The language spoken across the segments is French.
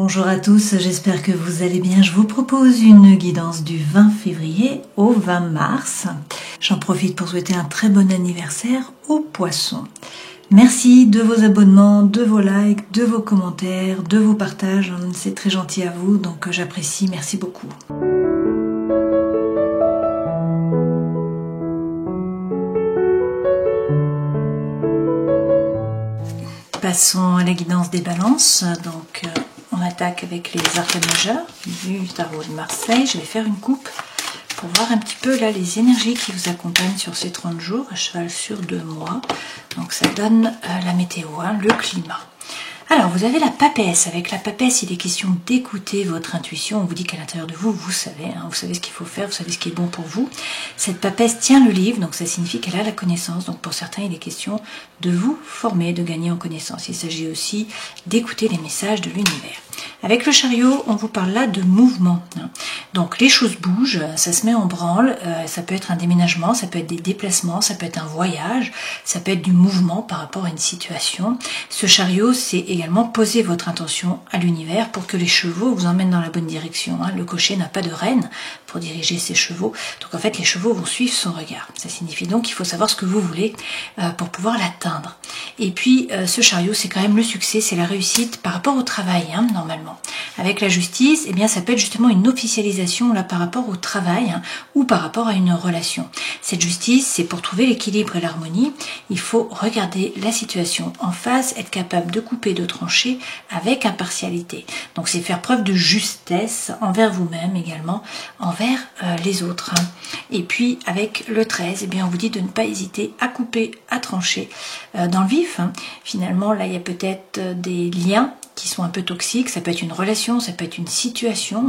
Bonjour à tous, j'espère que vous allez bien. Je vous propose une guidance du 20 février au 20 mars. J'en profite pour souhaiter un très bon anniversaire aux poissons. Merci de vos abonnements, de vos likes, de vos commentaires, de vos partages. C'est très gentil à vous, donc j'apprécie. Merci beaucoup. Passons à la guidance des balances. Donc, on attaque avec les arcanes majeures du tarot de Marseille. Je vais faire une coupe pour voir un petit peu là les énergies qui vous accompagnent sur ces 30 jours, à cheval sur 2 mois. Donc ça donne la météo, le climat. Alors, vous avez la papesse. Avec la papesse, il est question d'écouter votre intuition. On vous dit qu'à l'intérieur de vous, vous savez ce qu'il faut faire, vous savez ce qui est bon pour vous. Cette papesse tient le livre, donc ça signifie qu'elle a la connaissance. Donc pour certains, il est question de vous former, de gagner en connaissance. Il s'agit aussi d'écouter les messages de l'univers. Avec le chariot, on vous parle là de mouvement. Donc les choses bougent, ça se met en branle, ça peut être un déménagement, ça peut être des déplacements, ça peut être un voyage, ça peut être du mouvement par rapport à une situation. Ce chariot, c'est également poser votre intention à l'univers pour que les chevaux vous emmènent dans la bonne direction. Le cocher n'a pas de rêne pour diriger ses chevaux, donc en fait les chevaux vont suivre son regard. Ça signifie donc qu'il faut savoir ce que vous voulez pour pouvoir l'atteindre. Et puis ce chariot, c'est quand même le succès, c'est la réussite par rapport au travail, normalement. Avec la justice, eh bien ça peut être justement une officialisation là par rapport au travail ou par rapport à une relation. Cette justice, c'est pour trouver l'équilibre et l'harmonie, il faut regarder la situation en face, être capable de couper, de trancher avec impartialité. Donc c'est faire preuve de justesse envers vous-même également, envers les autres. Et puis avec le 13, eh bien on vous dit de ne pas hésiter à couper, à trancher dans le vif. Finalement, là il y a peut-être des liens qui sont un peu toxiques, ça peut être une relation, ça peut être une situation.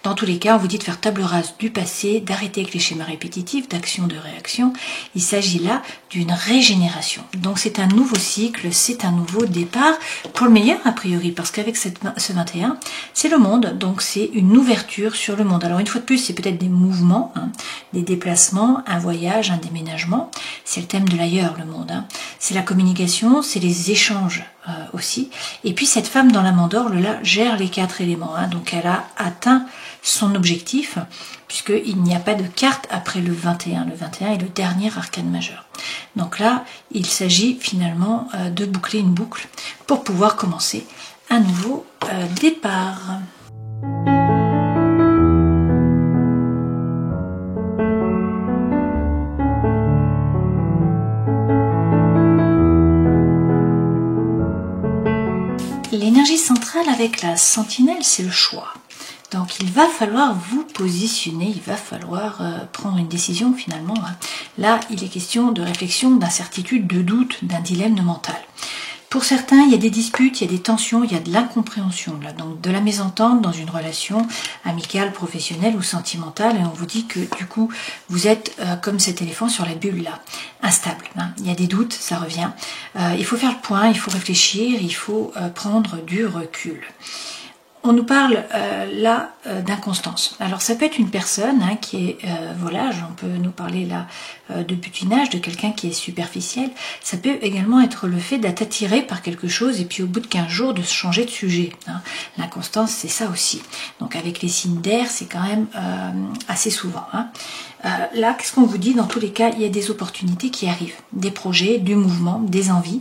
Dans tous les cas, on vous dit de faire table rase du passé, d'arrêter avec les schémas répétitifs, d'action, de réaction. Il s'agit là d'une régénération. Donc c'est un nouveau cycle, c'est un nouveau départ, pour le meilleur a priori, parce qu'avec ce 21, c'est le monde, donc c'est une ouverture sur le monde. Alors une fois de plus, c'est peut-être des mouvements, des déplacements, un voyage, un déménagement. C'est le thème de l'ailleurs, le monde. C'est la communication, c'est les échanges aussi. Et puis cette femme dans la mandorle là gère les 4 éléments, donc elle a atteint son objectif puisqu'il n'y a pas de carte après le 21. Le 21 est le dernier arcane majeur. Donc là, il s'agit finalement de boucler une boucle pour pouvoir commencer un nouveau départ. L'énergie centrale avec la sentinelle, c'est le choix. Donc il va falloir vous positionner, il va falloir prendre une décision finalement. Là, il est question de réflexion, d'incertitude, de doute, d'un dilemme mental. Pour certains, il y a des disputes, il y a des tensions, il y a de l'incompréhension, donc de la mésentente dans une relation amicale, professionnelle ou sentimentale, et on vous dit que du coup, vous êtes comme cet éléphant sur la bulle là, instable. Il y a des doutes, ça revient. Il faut faire le point, il faut réfléchir, il faut prendre du recul. On nous parle là d'inconstance. Alors ça peut être une personne qui est volage, on peut nous parler là de butinage, de quelqu'un qui est superficiel. Ça peut également être le fait d'être attiré par quelque chose et puis au bout de 15 jours de se changer de sujet. L'inconstance, c'est ça aussi. Donc avec les signes d'air, c'est quand même assez souvent. Là, qu'est-ce qu'on vous dit? Dans tous les cas, il y a des opportunités qui arrivent, des projets, du mouvement, des envies,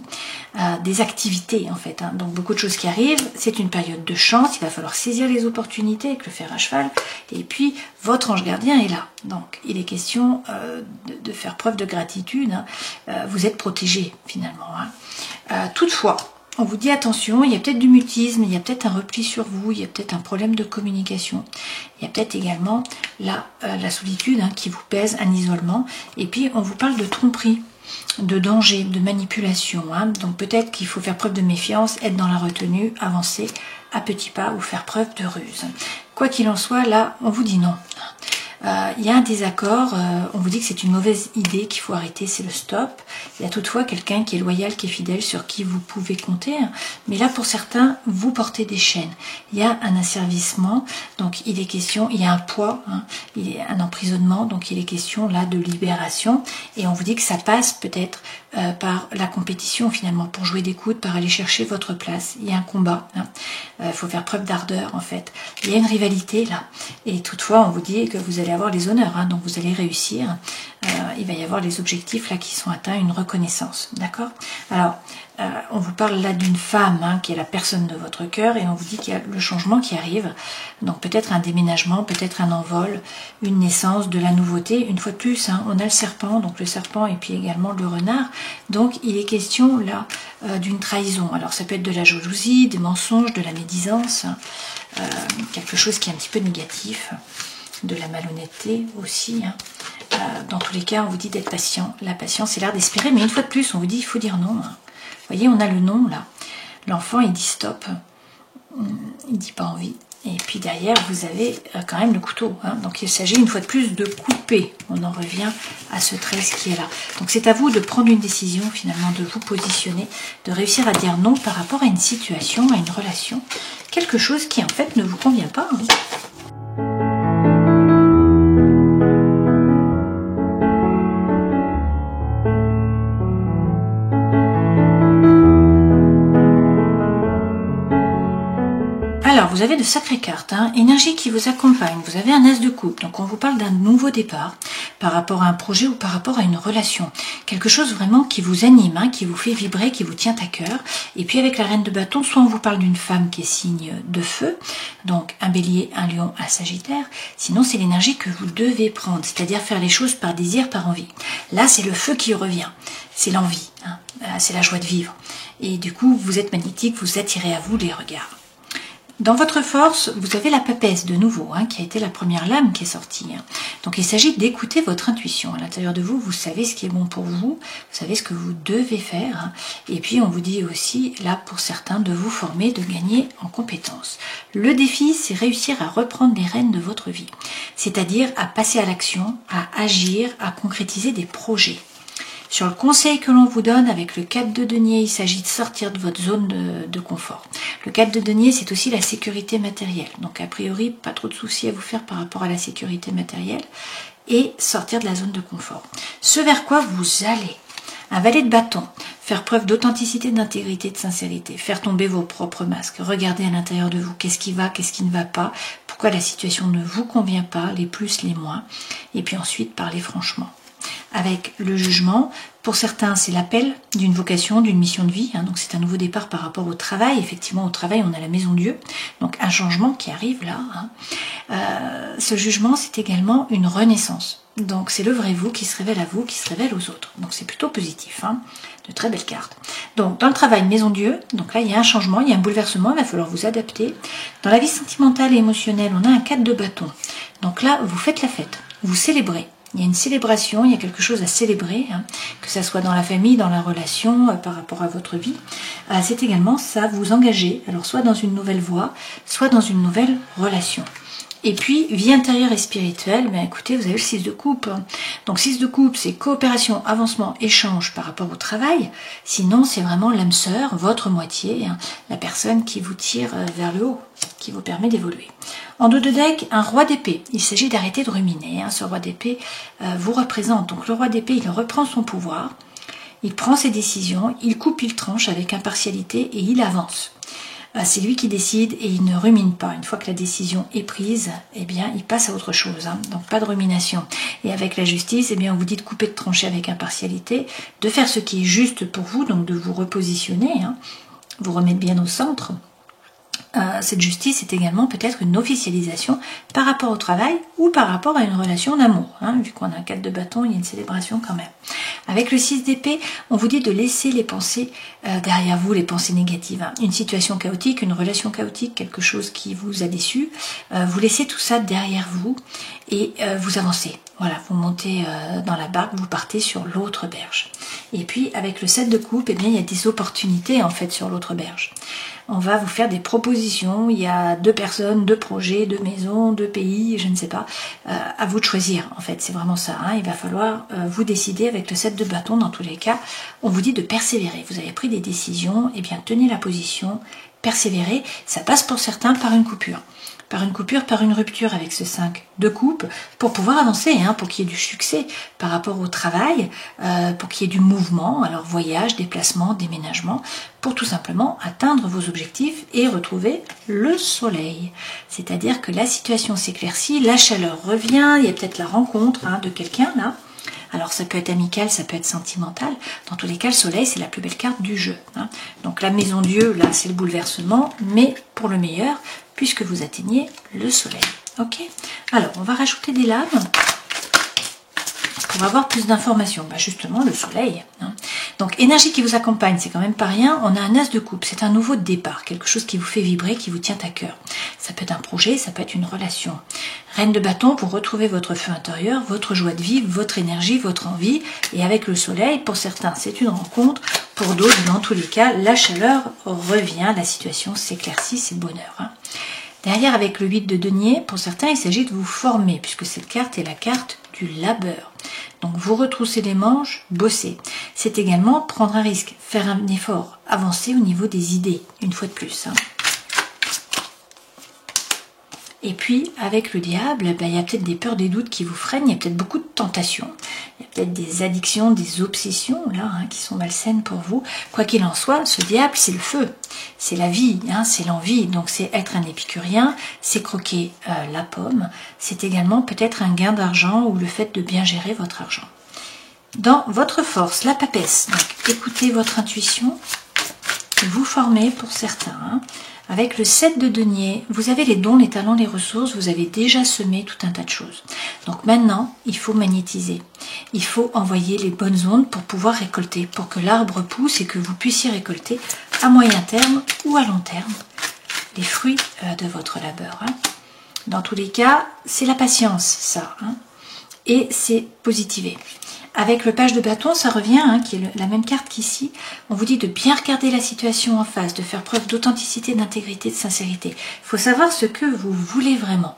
des activités en fait. Donc beaucoup de choses qui arrivent. C'est une période de chance. Il va falloir saisir les opportunités avec le fer à cheval. Et puis votre ange gardien est là. Donc il est question de faire preuve de gratitude. Vous êtes protégé finalement. Toutefois, on vous dit attention, il y a peut-être du mutisme, il y a peut-être un repli sur vous, il y a peut-être un problème de communication. Il y a peut-être également là la solitude qui vous pèse, un isolement. Et puis on vous parle de tromperie, de danger, de manipulation. Donc peut-être qu'il faut faire preuve de méfiance, être dans la retenue, avancer à petits pas ou faire preuve de ruse. Quoi qu'il en soit, là, on vous dit non. Il y a un désaccord, on vous dit que c'est une mauvaise idée, qu'il faut arrêter, c'est le stop. Il y a toutefois quelqu'un qui est loyal, qui est fidèle, sur qui vous pouvez compter. Mais là, pour certains, vous portez des chaînes. Il y a un asservissement, donc il est question, il y a un poids, il y a un emprisonnement, donc il est question là de libération. Et on vous dit que ça passe peut-être par la compétition finalement, pour jouer des coudes, par aller chercher votre place. Il y a un combat. il faut faire preuve d'ardeur en fait. Il y a une rivalité là, et toutefois on vous dit que vous allez avoir les honneurs, hein, donc vous allez réussir. Il va y avoir les objectifs là qui sont atteints, une reconnaissance, d'accord? Alors, on vous parle là d'une femme hein, qui est la personne de votre cœur, et on vous dit qu'il y a le changement qui arrive, donc peut-être un déménagement, peut-être un envol, une naissance, de la nouveauté. Une fois de plus, hein, on a le serpent, donc le serpent et puis également le renard, donc il est question là d'une trahison. Alors ça peut être de la jalousie, des mensonges, de la médisance, quelque chose qui est un petit peu négatif, de la malhonnêteté aussi, hein. Dans tous les cas, on vous dit d'être patient. La patience, c'est l'art d'espérer, mais une fois de plus, on vous dit il faut dire non. Hein. Vous voyez, on a le non là. L'enfant, il dit stop. Il dit pas envie. Et puis derrière, vous avez quand même le couteau. Hein. Donc il s'agit une fois de plus de couper. On en revient à ce 13 qui est là. Donc c'est à vous de prendre une décision finalement, de vous positionner, de réussir à dire non par rapport à une situation, à une relation. Quelque chose qui en fait ne vous convient pas. Hein. Alors, vous avez de sacrées cartes, hein, énergie qui vous accompagne, vous avez un as de coupe, donc on vous parle d'un nouveau départ par rapport à un projet ou par rapport à une relation. Quelque chose vraiment qui vous anime, hein, qui vous fait vibrer, qui vous tient à cœur. Et puis avec la reine de bâton, soit on vous parle d'une femme qui est signe de feu, donc un bélier, un lion, un sagittaire, sinon c'est l'énergie que vous devez prendre, c'est-à-dire faire les choses par désir, par envie. Là, c'est le feu qui revient, c'est l'envie, hein, c'est la joie de vivre. Et du coup, vous êtes magnétique, vous attirez à vous les regards. Dans votre force, vous avez la papesse de nouveau, hein, qui a été la première lame qui est sortie. Hein. Donc il s'agit d'écouter votre intuition. À l'intérieur de vous, vous savez ce qui est bon pour vous, vous savez ce que vous devez faire. Hein. Et puis on vous dit aussi, là pour certains, de vous former, de gagner en compétences. Le défi, c'est réussir à reprendre les rênes de votre vie. C'est-à-dire à passer à l'action, à agir, à concrétiser des projets. Sur le conseil que l'on vous donne avec le 4 de denier, il s'agit de sortir de votre zone de confort. Le 4 de denier, c'est aussi la sécurité matérielle. Donc a priori, pas trop de soucis à vous faire par rapport à la sécurité matérielle et sortir de la zone de confort. Ce vers quoi vous allez, un valet de bâton, faire preuve d'authenticité, d'intégrité, de sincérité, faire tomber vos propres masques, regarder à l'intérieur de vous qu'est-ce qui va, qu'est-ce qui ne va pas, pourquoi la situation ne vous convient pas, les plus, les moins, et puis ensuite parler franchement. Avec le jugement, pour certains c'est l'appel d'une vocation, d'une mission de vie, hein, donc c'est un nouveau départ par rapport au travail. Effectivement au travail on a la maison Dieu, donc un changement qui arrive là. Hein. Ce jugement c'est également une renaissance, donc c'est le vrai vous qui se révèle à vous, qui se révèle aux autres, donc c'est plutôt positif, hein. De très belles cartes. Donc dans le travail maison Dieu, donc là il y a un changement, il y a un bouleversement, il va falloir vous adapter. Dans la vie sentimentale et émotionnelle on a un 4 de bâton, donc là vous faites la fête, vous célébrez. Il y a une célébration, il y a quelque chose à célébrer, hein, que ça soit dans la famille, dans la relation, par rapport à votre vie. C'est également ça, vous engager, alors soit dans une nouvelle voie, soit dans une nouvelle relation. Et puis, vie intérieure et spirituelle, ben écoutez, vous avez le 6 de coupe. Donc 6 de coupe, c'est coopération, avancement, échange par rapport au travail. Sinon, c'est vraiment l'âme sœur, votre moitié, hein, la personne qui vous tire vers le haut, qui vous permet d'évoluer. En dos de deck, un roi d'épée. Il s'agit d'arrêter de ruminer. Hein. Ce roi d'épée vous représente. Donc le roi d'épée, il reprend son pouvoir, il prend ses décisions, il coupe, il tranche avec impartialité et il avance. C'est lui qui décide et il ne rumine pas. Une fois que la décision est prise, eh bien, il passe à autre chose. Hein. Donc, pas de rumination. Et avec la justice, eh bien, on vous dit de couper, de trancher avec impartialité, de faire ce qui est juste pour vous, donc de vous repositionner, hein, vous remettre bien au centre. Cette justice est également peut-être une officialisation par rapport au travail ou par rapport à une relation d'amour. Hein, vu qu'on a un 4 de bâton, il y a une célébration quand même. Avec le 6 d'épée, on vous dit de laisser les pensées derrière vous, les pensées négatives. Hein. Une situation chaotique, une relation chaotique, quelque chose qui vous a déçu. Vous laissez tout ça derrière vous et vous avancez. Voilà, vous montez dans la barque, vous partez sur l'autre berge. Et puis avec le 7 de coupe, eh bien, il y a des opportunités en fait sur l'autre berge. On va vous faire des propositions, il y a 2 personnes, 2 projets, 2 maisons, 2 pays, je ne sais pas, à vous de choisir en fait, c'est vraiment ça, hein. Il va falloir vous décider avec le 7 de bâton. Dans tous les cas, on vous dit de persévérer, vous avez pris des décisions, et bien tenez la position persévérer. Ça passe pour certains par une coupure. Par une rupture avec ce 5 de coupe, pour pouvoir avancer, hein, pour qu'il y ait du succès par rapport au travail, pour qu'il y ait du mouvement, alors voyage, déplacement, déménagement, pour tout simplement atteindre vos objectifs et retrouver le soleil. C'est-à-dire que la situation s'éclaircit, la chaleur revient, il y a peut-être la rencontre de quelqu'un là. Alors ça peut être amical, ça peut être sentimental. Dans tous les cas, le soleil, c'est la plus belle carte du jeu. Hein. Donc la maison Dieu, là, c'est le bouleversement, mais pour le meilleur, puisque vous atteignez le soleil. Ok. Alors, on va rajouter des lames pour avoir plus d'informations. Bah, justement, le soleil. Hein. Donc, énergie qui vous accompagne, c'est quand même pas rien. On a un as de coupe, c'est un nouveau départ, quelque chose qui vous fait vibrer, qui vous tient à cœur. Ça peut être un projet, ça peut être une relation. Reine de bâton, pour retrouver votre feu intérieur, votre joie de vivre, votre énergie, votre envie. Et avec le soleil, pour certains, c'est une rencontre. Pour d'autres, dans tous les cas, la chaleur revient, la situation s'éclaircit, c'est le bonheur. Hein. Derrière, avec le 8 de denier, pour certains, il s'agit de vous former, puisque cette carte est la carte du labeur. Donc, vous retroussez les manches, bosser. C'est également prendre un risque, faire un effort, avancer au niveau des idées, une fois de plus. Hein. Et puis, avec le diable, il y a peut-être des peurs, des doutes qui vous freinent, il y a peut-être beaucoup de tentations, il y a peut-être des addictions, des obsessions, là, qui sont malsaines pour vous. Quoi qu'il en soit, ce diable, c'est le feu, c'est la vie, c'est l'envie, donc c'est être un épicurien, c'est croquer la pomme, c'est également peut-être un gain d'argent ou le fait de bien gérer votre argent. Dans votre force, la papesse, donc écoutez votre intuition, vous formez pour certains. Hein. Avec le 7 de denier, vous avez les dons, les talents, les ressources, vous avez déjà semé tout un tas de choses. Donc maintenant, il faut magnétiser. Il faut envoyer les bonnes ondes pour pouvoir récolter, pour que l'arbre pousse et que vous puissiez récolter à moyen terme ou à long terme les fruits de votre labeur. Hein. Dans tous les cas, c'est la patience, ça. Hein. Et c'est positiver. Avec le page de bâton, ça revient, qui est la même carte qu'ici. On vous dit de bien regarder la situation en face, de faire preuve d'authenticité, d'intégrité, de sincérité. Il faut savoir ce que vous voulez vraiment.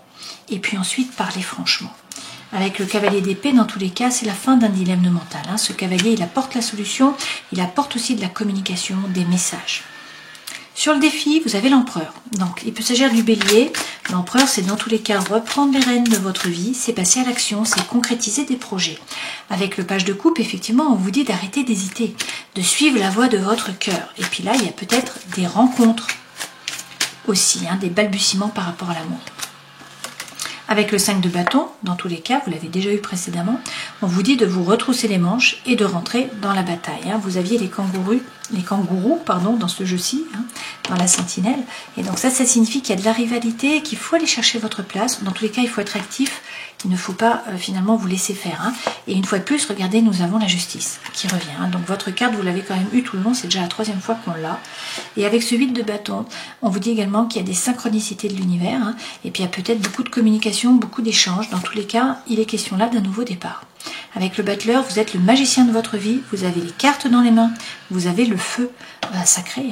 Et puis ensuite, parler franchement. Avec le cavalier d'épée, dans tous les cas, c'est la fin d'un dilemme mental. Hein. Ce cavalier, il apporte la solution, il apporte aussi de la communication, des messages. Sur le défi, vous avez l'empereur. Donc, il peut s'agir du bélier. L'empereur, c'est dans tous les cas reprendre les rênes de votre vie, c'est passer à l'action, c'est concrétiser des projets. Avec le page de coupe, effectivement, on vous dit d'arrêter d'hésiter, de suivre la voie de votre cœur. Et puis là, il y a peut-être des rencontres aussi, des balbutiements par rapport à l'amour. Avec le 5 de bâton, dans tous les cas, vous l'avez déjà eu précédemment, on vous dit de vous retrousser les manches et de rentrer dans la bataille. Vous aviez les kangourous dans ce jeu-ci, dans la sentinelle. Et donc ça signifie qu'il y a de la rivalité, qu'il faut aller chercher votre place. Dans tous les cas, il faut être actif. Il ne faut pas finalement vous laisser faire. Et une fois de plus, regardez, nous avons la justice qui revient. Donc votre carte, vous l'avez quand même eu tout le long. C'est déjà la 3e fois qu'on l'a. Et avec ce 8 de bâton, on vous dit également qu'il y a des synchronicités de l'univers. Et puis il y a peut-être beaucoup de communication, beaucoup d'échanges. Dans tous les cas, il est question là d'un nouveau départ. Avec le battleur, vous êtes le magicien de votre vie, vous avez les cartes dans les mains, vous avez le feu sacré.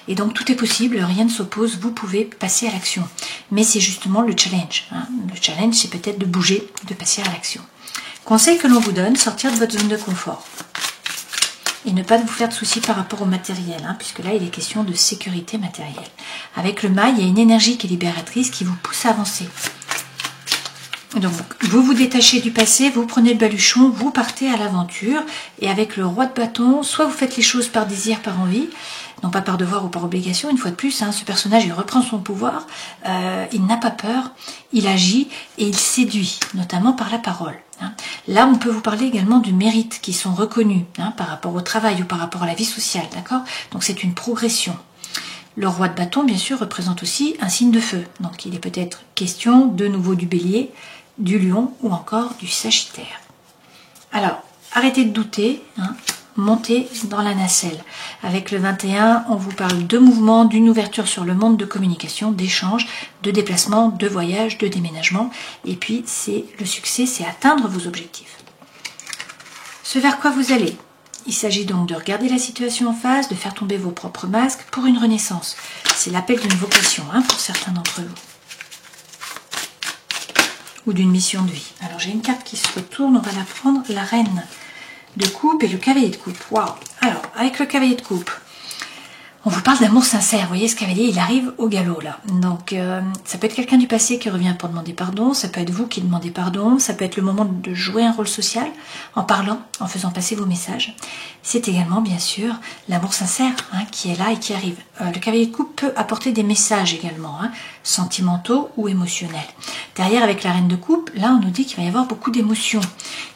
Et donc tout est possible, rien ne s'oppose, vous pouvez passer à l'action. Mais c'est justement le challenge. Le challenge, c'est peut-être de bouger, de passer à l'action. Conseil que l'on vous donne, sortir de votre zone de confort. Et ne pas vous faire de soucis par rapport au matériel, puisque là, il est question de sécurité matérielle. Avec le mail, il y a une énergie qui est libératrice, qui vous pousse à avancer. Donc, vous vous détachez du passé, vous prenez le baluchon, vous partez à l'aventure. Et avec le roi de bâton, soit vous faites les choses par désir, par envie, non pas par devoir ou par obligation. Une fois de plus, ce personnage, il reprend son pouvoir, il n'a pas peur, il agit et il séduit, notamment par la parole. Là, on peut vous parler également du mérite qui sont reconnus par rapport au travail ou par rapport à la vie sociale, d'accord ? Donc, c'est une progression. Le roi de bâton, bien sûr, représente aussi un signe de feu. Donc, il est peut-être question de nouveau du bélier, du lion ou encore du sagittaire. Alors, arrêtez de douter, montez dans la nacelle. Avec le 21, on vous parle de mouvement, d'une ouverture sur le monde de communication, d'échange, de déplacement, de voyage, de déménagement. Et puis, c'est le succès, c'est atteindre vos objectifs. Ce vers quoi vous allez ? Il s'agit donc de regarder la situation en face, de faire tomber vos propres masques pour une renaissance. C'est l'appel d'une vocation pour certains d'entre vous. Ou d'une mission de vie. Alors j'ai une carte qui se retourne, on va la prendre, la reine de coupe et le cavalier de coupe. Waouh! Alors, avec le cavalier de coupe, On vous parle d'amour sincère, vous voyez ce cavalier, il arrive au galop là. Donc ça peut être quelqu'un du passé qui revient pour demander pardon, ça peut être vous qui demandez pardon, ça peut être le moment de jouer un rôle social en parlant, en faisant passer vos messages. C'est également bien sûr l'amour sincère qui est là et qui arrive. Le cavalier de coupe peut apporter des messages également, sentimentaux ou émotionnels. Derrière avec la reine de coupe, là on nous dit qu'il va y avoir beaucoup d'émotions.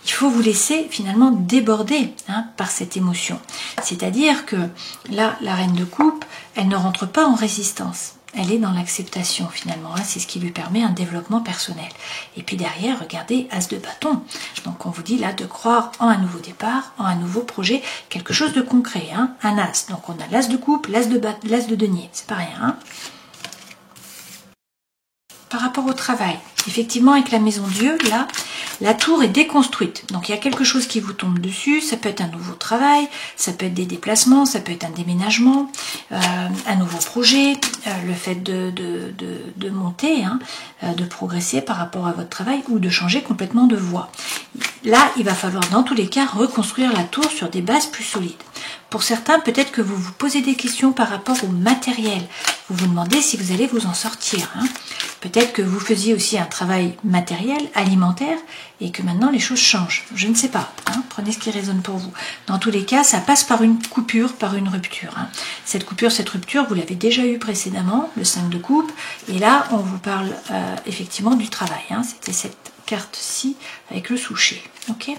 Il faut vous laisser finalement déborder par cette émotion. C'est-à-dire que là, la reine de coupe, elle ne rentre pas en résistance. Elle est dans l'acceptation finalement. C'est ce qui lui permet un développement personnel. Et puis derrière, regardez, as de bâton. Donc on vous dit là de croire en un nouveau départ, en un nouveau projet, quelque chose de concret. Un as. Donc on a l'as de coupe, l'as de denier. C'est pas rien. Par rapport au travail, effectivement avec la maison Dieu, là, la tour est déconstruite. Donc il y a quelque chose qui vous tombe dessus, ça peut être un nouveau travail, ça peut être des déplacements, ça peut être un déménagement, un nouveau projet, le fait de monter, de progresser par rapport à votre travail ou de changer complètement de voie. Là, il va falloir dans tous les cas reconstruire la tour sur des bases plus solides. Pour certains, peut-être que vous vous posez des questions par rapport au matériel. Vous vous demandez si vous allez vous en sortir. Peut-être que vous faisiez aussi un travail matériel, alimentaire, et que maintenant les choses changent. Je ne sais pas. Prenez ce qui résonne pour vous. Dans tous les cas, ça passe par une coupure, par une rupture. Cette coupure, cette rupture, vous l'avez déjà eu précédemment, le 5 de coupe. Et là, on vous parle effectivement du travail. C'était cette carte-ci avec le souchet. Ok ?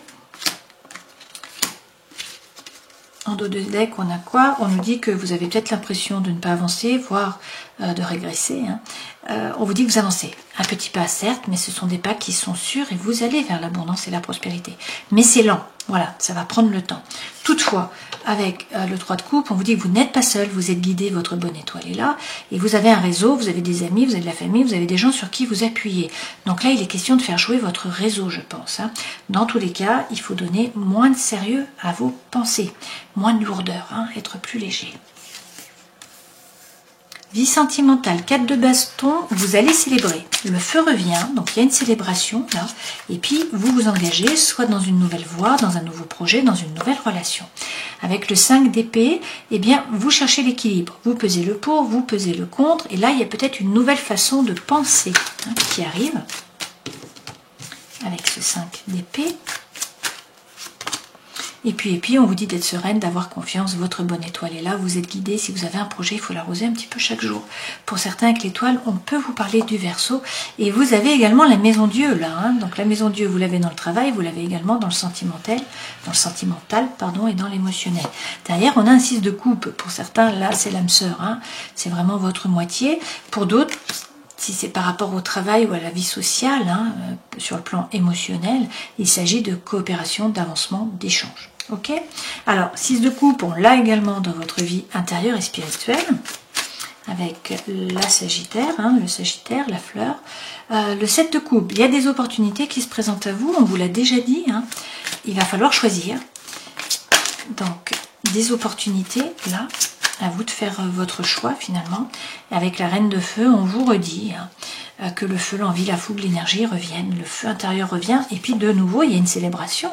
En dos de deck, on a quoi? On nous dit que vous avez peut-être l'impression de ne pas avancer, voire de régresser. On vous dit que vous avancez. Un petit pas, certes, mais ce sont des pas qui sont sûrs et vous allez vers l'abondance et la prospérité. Mais c'est lent. Voilà, ça va prendre le temps. Toutefois, avec le 3 de coupe, on vous dit que vous n'êtes pas seul, vous êtes guidé, votre bonne étoile est là, et vous avez un réseau, vous avez des amis, vous avez de la famille, vous avez des gens sur qui vous appuyez. Donc là, il est question de faire jouer votre réseau, je pense. Dans tous les cas, il faut donner moins de sérieux à vos pensées, moins de lourdeur, être plus léger. Vie sentimentale, 4 de baston, vous allez célébrer. Le feu revient, donc il y a une célébration là, et puis vous vous engagez soit dans une nouvelle voie, dans un nouveau projet, dans une nouvelle relation. Avec le 5 d'épée, eh bien vous cherchez l'équilibre. Vous pesez le pour, vous pesez le contre, et là il y a peut-être une nouvelle façon de penser qui arrive. Avec ce 5 d'épée. Et puis on vous dit d'être sereine, d'avoir confiance, votre bonne étoile est là, vous êtes guidé, si vous avez un projet, il faut l'arroser un petit peu chaque jour. Pour certains avec l'étoile, on peut vous parler du Verseau, et vous avez également la maison Dieu là, donc la maison Dieu, vous l'avez dans le travail, vous l'avez également dans le sentimental, et dans l'émotionnel. Derrière, on a un 6 de coupe, pour certains, là c'est l'âme sœur, c'est vraiment votre moitié, pour d'autres, si c'est par rapport au travail ou à la vie sociale, sur le plan émotionnel, il s'agit de coopération, d'avancement, d'échange. Ok ? Alors, 6 de coupe, on l'a également dans votre vie intérieure et spirituelle, avec la Sagittaire, le Sagittaire, la fleur. Le 7 de coupe, il y a des opportunités qui se présentent à vous, on vous l'a déjà dit, il va falloir choisir. Donc, des opportunités, là, à vous de faire votre choix finalement. Et avec la reine de feu, on vous redit que le feu, l'envie, la fougue, l'énergie reviennent, le feu intérieur revient, et puis de nouveau, il y a une célébration,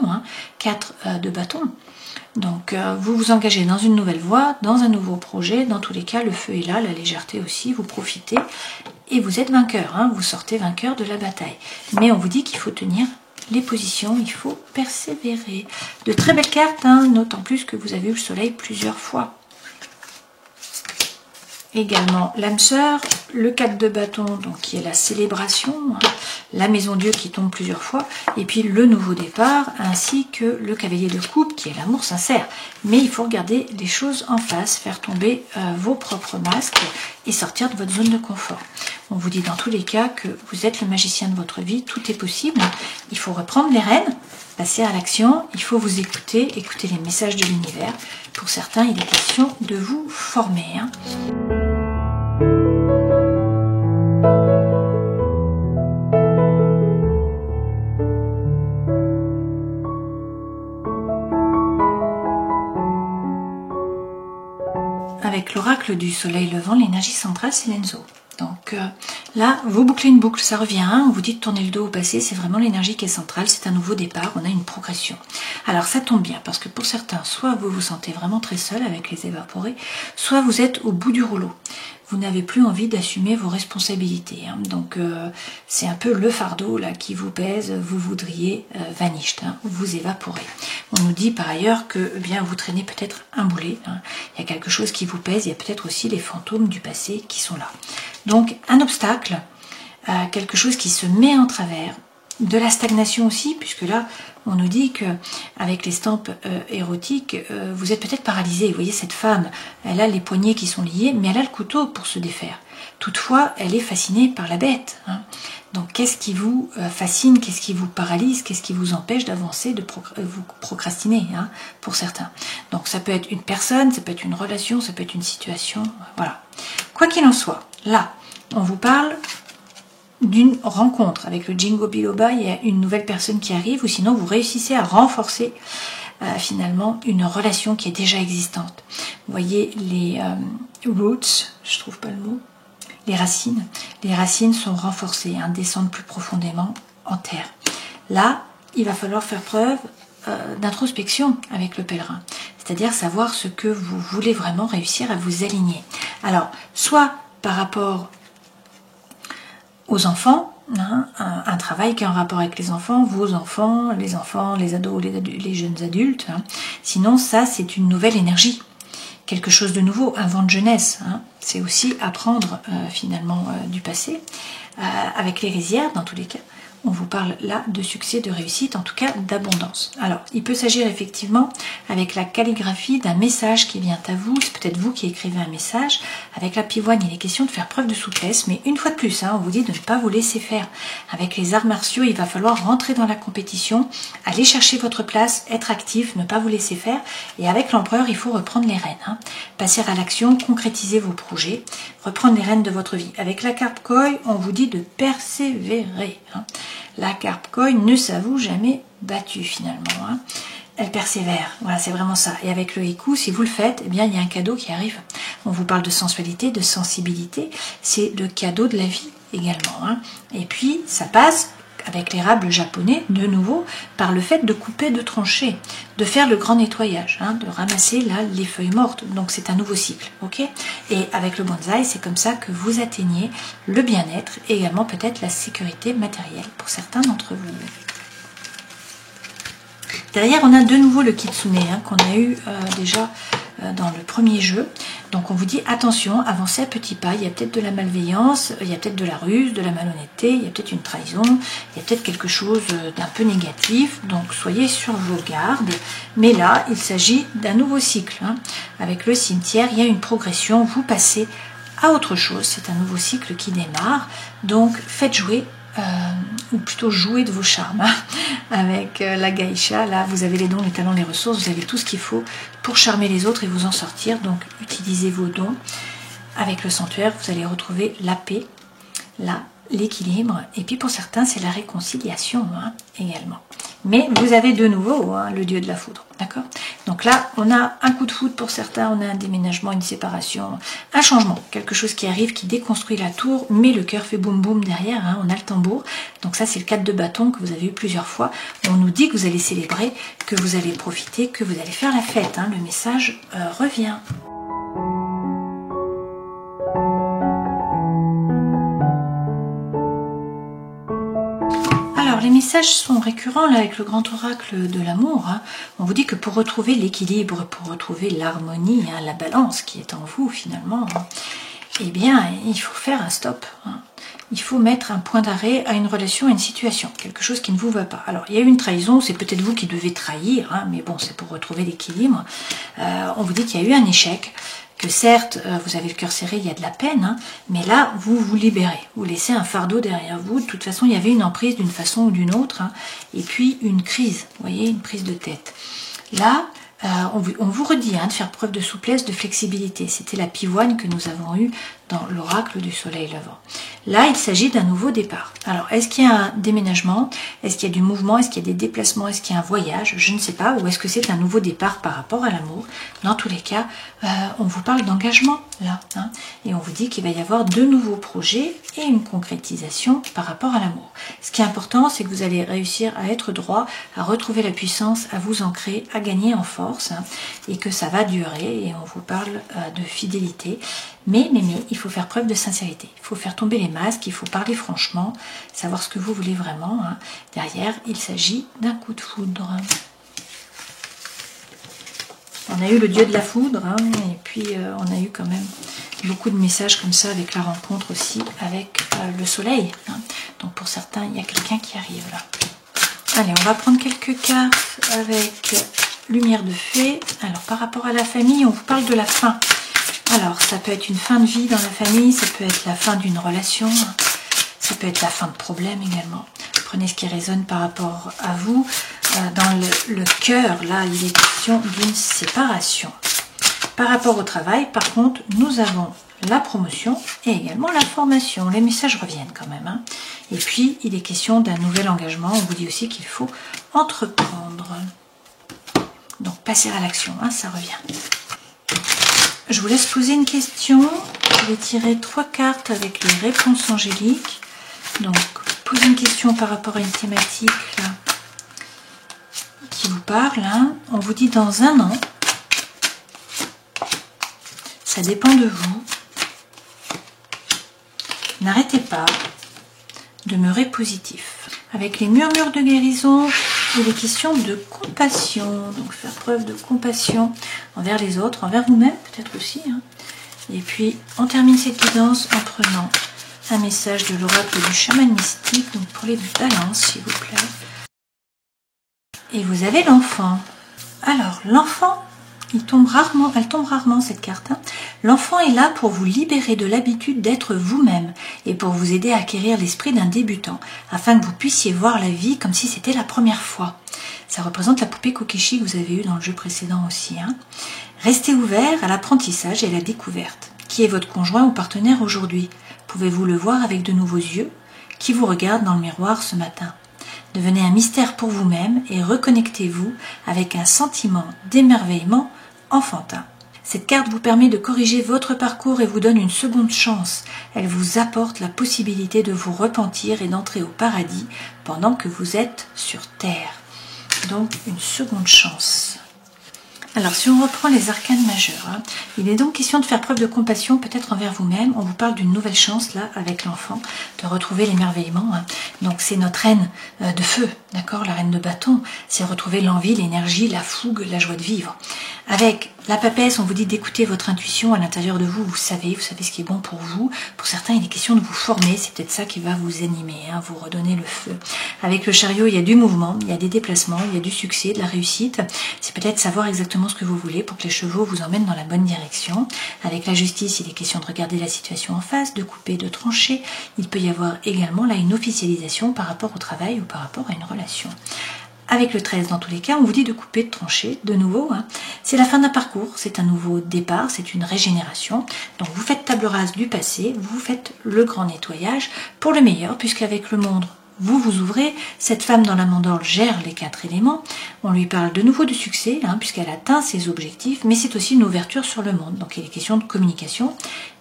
4 de bâton. Donc vous vous engagez dans une nouvelle voie, dans un nouveau projet, dans tous les cas, le feu est là, la légèreté aussi, vous profitez, et vous êtes vainqueur, vous sortez vainqueur de la bataille. Mais on vous dit qu'il faut tenir les positions, il faut persévérer. De très belles cartes, d'autant plus que vous avez eu le soleil plusieurs fois. Également l'âme sœur, le 4 de bâton, donc qui est la célébration, la maison Dieu qui tombe plusieurs fois, et puis le nouveau départ, ainsi que le cavalier de coupe qui est l'amour sincère. Mais il faut regarder les choses en face, faire tomber vos propres masques et sortir de votre zone de confort. On vous dit dans tous les cas que vous êtes le magicien de votre vie, tout est possible. Il faut reprendre les rênes, passer à l'action, il faut vous écouter les messages de l'univers. Pour certains, il est question de vous former. Avec l'oracle du soleil levant, l'énergie centrale, c'est l'Enzo. Donc Là, vous bouclez une boucle, ça revient, on vous dit de tourner le dos au passé, c'est vraiment l'énergie qui est centrale, c'est un nouveau départ, on a une progression. Alors ça tombe bien, parce que pour certains, soit vous vous sentez vraiment très seul avec les évaporés, soit vous êtes au bout du rouleau. Vous n'avez plus envie d'assumer vos responsabilités. Hein. Donc c'est un peu le fardeau là qui vous pèse, vous voudriez vanished, hein, vous évaporer. On nous dit par ailleurs que eh bien vous traînez peut-être un boulet, hein. Il y a quelque chose qui vous pèse, il y a peut-être aussi les fantômes du passé qui sont là. Donc un obstacle, quelque chose qui se met en travers, de la stagnation aussi, puisque là on nous dit que avec l'estampes érotiques, vous êtes peut-être paralysé. Vous voyez cette femme, elle a les poignets qui sont liés, mais elle a le couteau pour se défaire. Toutefois, elle est fascinée par la bête. Hein. Donc qu'est-ce qui vous fascine, qu'est-ce qui vous paralyse, qu'est-ce qui vous empêche d'avancer, de vous procrastiner, hein, pour certains. Donc ça peut être une personne, ça peut être une relation, ça peut être une situation, voilà. Quoi qu'il en soit, là, on vous parle d'une rencontre. Avec le Jingo Biloba, il y a une nouvelle personne qui arrive, ou sinon vous réussissez à renforcer finalement une relation qui est déjà existante. Vous voyez les roots, je trouve pas le mot, les racines sont renforcées, hein, descendent plus profondément en terre. Là, il va falloir faire preuve d'introspection avec le pèlerin, c'est-à-dire savoir ce que vous voulez vraiment réussir à vous aligner. Alors, soit par rapport aux enfants, hein, un travail qui est en rapport avec les enfants, vos enfants, les ados, les jeunes adultes. Hein. Sinon, ça, c'est une nouvelle énergie, quelque chose de nouveau, un vent de jeunesse. Hein. C'est aussi apprendre finalement du passé. Avec les rizières, dans tous les cas, on vous parle là de succès, de réussite, en tout cas d'abondance. Alors, il peut s'agir effectivement, avec la calligraphie, d'un message qui vient à vous. C'est peut-être vous qui écrivez un message. Avec la pivoine, il est question de faire preuve de souplesse, mais une fois de plus, hein, on vous dit de ne pas vous laisser faire. Avec les arts martiaux, il va falloir rentrer dans la compétition, aller chercher votre place, être actif, ne pas vous laisser faire. Et avec l'empereur, il faut reprendre les rênes. Hein. Passer à l'action, concrétiser vos projets, reprendre les rênes de votre vie. Avec la carpe koi, on vous dit de persévérer. Hein. La carpe koi ne s'avoue jamais battue finalement. Hein. Elle persévère. Voilà, c'est vraiment ça. Et avec le hiku, si vous le faites, eh bien, il y a un cadeau qui arrive. On vous parle de sensualité, de sensibilité. C'est le cadeau de la vie également. Hein. Et puis, ça passe avec l'érable japonais, de nouveau, par le fait de couper, de trancher, de faire le grand nettoyage, hein, de ramasser là les feuilles mortes. Donc c'est un nouveau cycle, ok? Et avec le bonsaï, c'est comme ça que vous atteignez le bien-être et également peut-être la sécurité matérielle pour certains d'entre vous. Derrière, on a de nouveau le kitsune, hein, qu'on a eu déjà dans le premier jeu. Donc on vous dit attention, avancez à petits pas, il y a peut-être de la malveillance, il y a peut-être de la ruse, de la malhonnêteté, il y a peut-être une trahison, il y a peut-être quelque chose d'un peu négatif, donc soyez sur vos gardes. Mais là, il s'agit d'un nouveau cycle. Hein. Avec le cimetière, il y a une progression, vous passez à autre chose, c'est un nouveau cycle qui démarre, donc faites jouer ou plutôt jouer de vos charmes. Hein. Avec la geisha, là, vous avez les dons, les talents, les ressources, vous avez tout ce qu'il faut pour charmer les autres et vous en sortir. Donc, utilisez vos dons. Avec le sanctuaire, vous allez retrouver la paix, l'équilibre. Et puis, pour certains, c'est la réconciliation, hein, également. Mais vous avez de nouveau hein, le dieu de la foudre, d'accord? Donc là, on a un coup de foudre pour certains, on a un déménagement, une séparation, un changement, quelque chose qui arrive, qui déconstruit la tour, mais le cœur fait boum boum derrière, hein, on a le tambour. Donc ça, c'est le 4 de bâton que vous avez eu plusieurs fois. On nous dit que vous allez célébrer, que vous allez profiter, que vous allez faire la fête. Hein, le message revient. Alors, les messages sont récurrents là avec le grand oracle de l'amour. Hein. On vous dit que pour retrouver l'équilibre, pour retrouver l'harmonie, hein, la balance qui est en vous finalement, hein, eh bien, il faut faire un stop. Hein. Il faut mettre un point d'arrêt à une relation, à une situation, quelque chose qui ne vous va pas. Alors, il y a eu une trahison, c'est peut-être vous qui devez trahir, hein, mais bon, c'est pour retrouver l'équilibre. On vous dit qu'il y a eu un échec, que certes, vous avez le cœur serré, il y a de la peine, hein, mais là, vous vous libérez, vous laissez un fardeau derrière vous. De toute façon, il y avait une emprise d'une façon ou d'une autre, hein, et puis une crise, vous voyez, une prise de tête. Là, on vous redit hein, de faire preuve de souplesse, de flexibilité. C'était la pivoine que nous avons eue dans l'oracle du soleil levant. Là, il s'agit d'un nouveau départ. Alors, est-ce qu'il y a un déménagement? Est-ce qu'il y a du mouvement? Est-ce qu'il y a des déplacements? Est-ce qu'il y a un voyage? Je ne sais pas. Ou est-ce que c'est un nouveau départ par rapport à l'amour? Dans tous les cas, on vous parle d'engagement, là. Hein, et on vous dit qu'il va y avoir de nouveaux projets et une concrétisation par rapport à l'amour. Ce qui est important, c'est que vous allez réussir à être droit, à retrouver la puissance, à vous ancrer, à gagner en force, et que ça va durer, et on vous parle de fidélité. Mais, il faut faire preuve de sincérité. Il faut faire tomber les masques, il faut parler franchement, savoir ce que vous voulez vraiment. Derrière, il s'agit d'un coup de foudre. On a eu le dieu de la foudre, et puis on a eu quand même beaucoup de messages comme ça avec la rencontre aussi avec le soleil. Donc pour certains, il y a quelqu'un qui arrive là. Allez, on va prendre quelques cartes avec lumière de fée. Alors par rapport à la famille, on vous parle de la fin. Alors ça peut être une fin de vie dans la famille, ça peut être la fin d'une relation, ça peut être la fin de problème également. Prenez ce qui résonne par rapport à vous. Dans le cœur, là, il est question d'une séparation. Par rapport au travail, par contre, nous avons la promotion et également la formation. Les messages reviennent quand même. Et puis, il est question d'un nouvel engagement. On vous dit aussi qu'il faut entreprendre. Donc, passer à l'action, ça revient. Je vous laisse poser une question. Je vais tirer 3 cartes avec les réponses angéliques. Donc, posez une question par rapport à une thématique là, qui vous parle. On vous dit dans un an, ça dépend de vous. N'arrêtez pas, demeurez positif. Avec les murmures de guérison, il est question de compassion. Donc faire preuve de compassion envers les autres, envers vous-même peut-être aussi. Et puis on termine cette guidance en prenant un message de l'oracle du chaman mystique, donc pour les balances s'il vous plaît. Et vous avez l'enfant. Alors l'enfant, elle tombe rarement cette carte. L'enfant est là pour vous libérer de l'habitude d'être vous-même et pour vous aider à acquérir l'esprit d'un débutant, afin que vous puissiez voir la vie comme si c'était la première fois. Ça représente la poupée Kokeshi que vous avez eue dans le jeu précédent aussi. Restez ouvert à l'apprentissage et à la découverte. Qui est votre conjoint ou partenaire aujourd'hui? Pouvez-vous le voir avec de nouveaux yeux? Qui vous regarde dans le miroir ce matin? Devenez un mystère pour vous-même et reconnectez-vous avec un sentiment d'émerveillement enfantin. Cette carte vous permet de corriger votre parcours et vous donne une seconde chance. Elle vous apporte la possibilité de vous repentir et d'entrer au paradis pendant que vous êtes sur Terre. Donc une seconde chance. Alors si on reprend les arcanes majeurs, il est donc question de faire preuve de compassion peut-être envers vous-même. On vous parle d'une nouvelle chance là avec l'enfant, de retrouver l'émerveillement. Donc c'est notre reine de feu, d'accord, la reine de bâton. C'est retrouver l'envie, l'énergie, la fougue, la joie de vivre. Avec la papesse, on vous dit d'écouter votre intuition à l'intérieur de vous. Vous savez ce qui est bon pour vous. Pour certains, il est question de vous former. C'est peut-être ça qui va vous animer, vous redonner le feu. Avec le chariot, il y a du mouvement, il y a des déplacements, il y a du succès, de la réussite. C'est peut-être savoir exactement ce que vous voulez pour que les chevaux vous emmènent dans la bonne direction. Avec la justice, il est question de regarder la situation en face, de couper, de trancher. Il peut y avoir également là une officialisation par rapport au travail ou par rapport à une relation. Avec le 13, dans tous les cas, on vous dit de couper, de trancher, de nouveau. C'est la fin d'un parcours, c'est un nouveau départ, c'est une régénération. Donc vous faites table rase du passé, vous faites le grand nettoyage pour le meilleur, puisqu'avec le monde, vous vous ouvrez. Cette femme dans la mandorle gère les 4 éléments. On lui parle de nouveau de succès, puisqu'elle atteint ses objectifs, mais c'est aussi une ouverture sur le monde. Donc il est question de communication,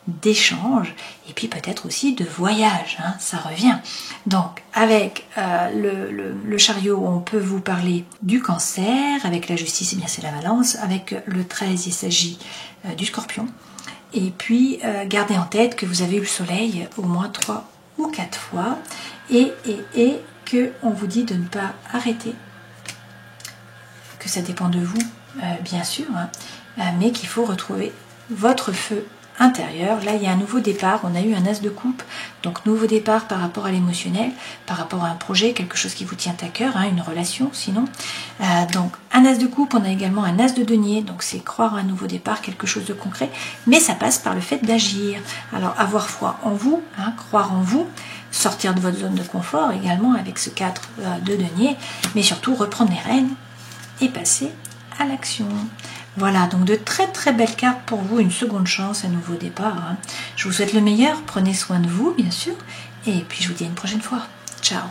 d'échange, et puis peut-être aussi de voyage, ça revient. Donc avec le chariot, on peut vous parler du cancer, avec la justice, c'est la balance, avec le 13, il s'agit du scorpion, et puis gardez en tête que vous avez eu le soleil au moins 3 ou 4 fois, et que on vous dit de ne pas arrêter, que ça dépend de vous, bien sûr, mais qu'il faut retrouver votre feu intérieur. Là il y a un nouveau départ, on a eu un as de coupe, donc nouveau départ par rapport à l'émotionnel, par rapport à un projet, quelque chose qui vous tient à cœur, une relation sinon. Donc un as de coupe, on a également un as de denier, donc c'est croire à un nouveau départ, quelque chose de concret, mais ça passe par le fait d'agir. Alors avoir foi en vous, croire en vous, sortir de votre zone de confort également avec ce 4 de denier, mais surtout reprendre les rênes et passer à l'action. Voilà, donc de très très belles cartes pour vous, une seconde chance, un nouveau départ. Je vous souhaite le meilleur, prenez soin de vous bien sûr, et puis je vous dis à une prochaine fois. Ciao.